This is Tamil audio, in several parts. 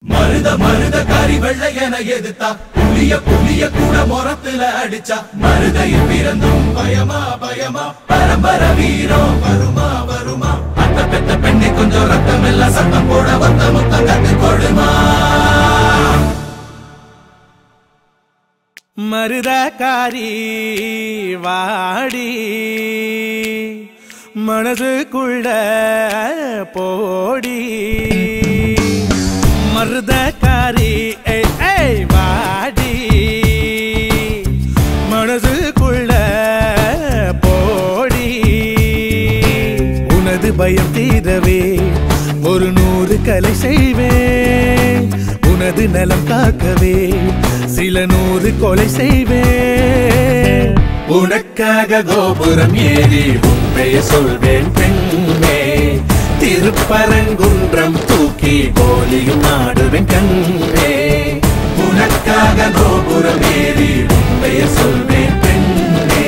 மருத மருத காரி வெள்ளையன எதிர்த்தா புலிய கூட மொரத்துல அடிச்சா மருதையில் பிறந்தும் பயமா பயமா பரம்பர வீரம் வருமா வருமா அத்த பெத்த பெண்ணை கொஞ்சம் ரத்தம் எல்லாம் சத்தம் போட வந்த முத்தம் கத்து கொடுமா மருதக்காரி வாடி மனசுக்குள்ள போடி மருதக்காரி வாடி மனசுக்குள்ள போடி உனது பயம் தீரவே ஒரு 100 கலை செய்வேன் உனது நலம் காக்கவே சில 100 கொலை செய்வேன் உனக்காக கோபுரம் ஏறி உண்மையை சொல்வேன் பெண்ணே திருப்பரங்குன்றம் தூக்கி கோலியும் ஆடுவேன் கண்ணே உனக்காக கோபுரம் ஏறி உண்மையை சொல்வேன் பெண்ணே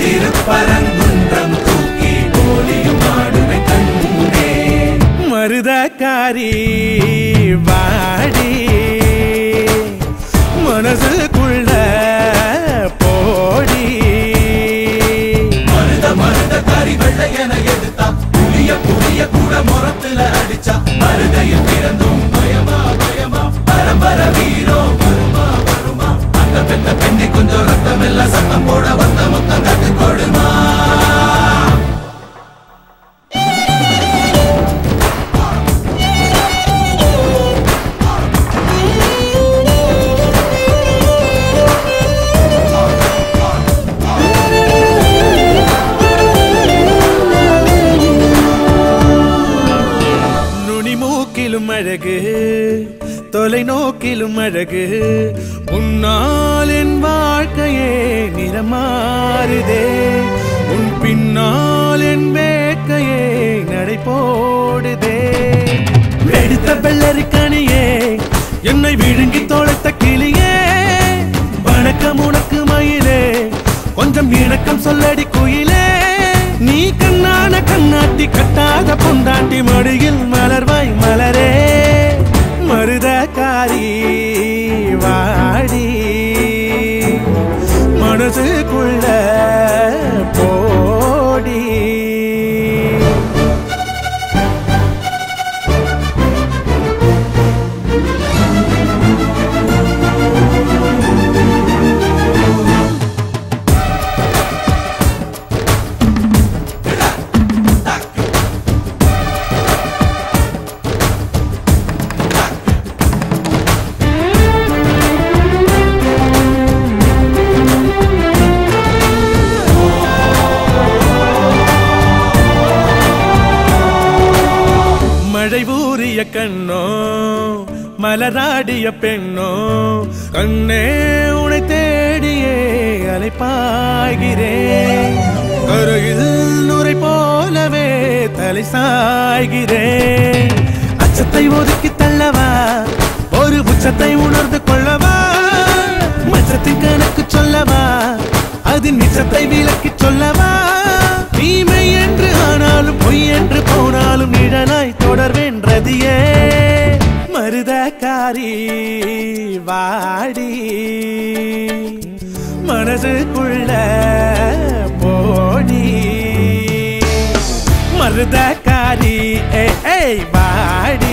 திருப்பரங்குன்றம் தூக்கி கோலியும் ஆடுவேன் கண்ணே மருதக்காரி வாடி மனசுக்குள்ள போடி மருத மருத காரி வெள்ளையன எதிர்த்தா புலிய கூட மொரத்துல அடிச்சா மருதையில் பிறந்தும் பயமா பயமா பரம்பர வீரம் வருமா வருமா அந்த பெத்த பெண்ணை கொஞ்சம் ரத்தம் எல்லாம் சத்தம் போட வந்த முத்தம் கத்து கொடுமா அழகு தொலைநோக்கிலும் அழகு உன்னால் என் வாழ்க்கையே நிறமாறுதே உன் பின்னால் என் வேட்கையே நடை போடுதே வெடித்த வெள்ளரி கனியே என்னை விழுங்கி தொலைத்த கிளியே வணக்கம் உனக்கு மயிலே கொஞ்சம் இணக்கம் சொல்லடி குயிலே நீ கண்ணான கண்ணாட்டி கட்டாத பொண்டாட்டி மடியில் மலர்வாய் மலரே மருதக்காரி வாடி மனசுக்குள்ள போடி மழை ஊறிய கண்ணோ மலராடிய பெண்ணோ கண்ணே உனை தேடியே அலைப்பாய்கிறேன் கரையில் நுரை போலவே தலை சாய்கிறேன் அச்சத்தை ஒதுக்கி தள்ளவா ஒரு உச்சத்தை உணர்ந்து கொள்ளவா மச்சத்தின் கணக்கு சொல்லவா அதன் நிச்சத்தை விலக்கி சொல்லவா தீமை என்று ஆனாலும் பொய் என்று போனாலும் நிழலாய் தொடர்வேன் ரதியே மருதக்காரி வாடி மனசுக்குள்ள போடி மருதக்காரி வாடி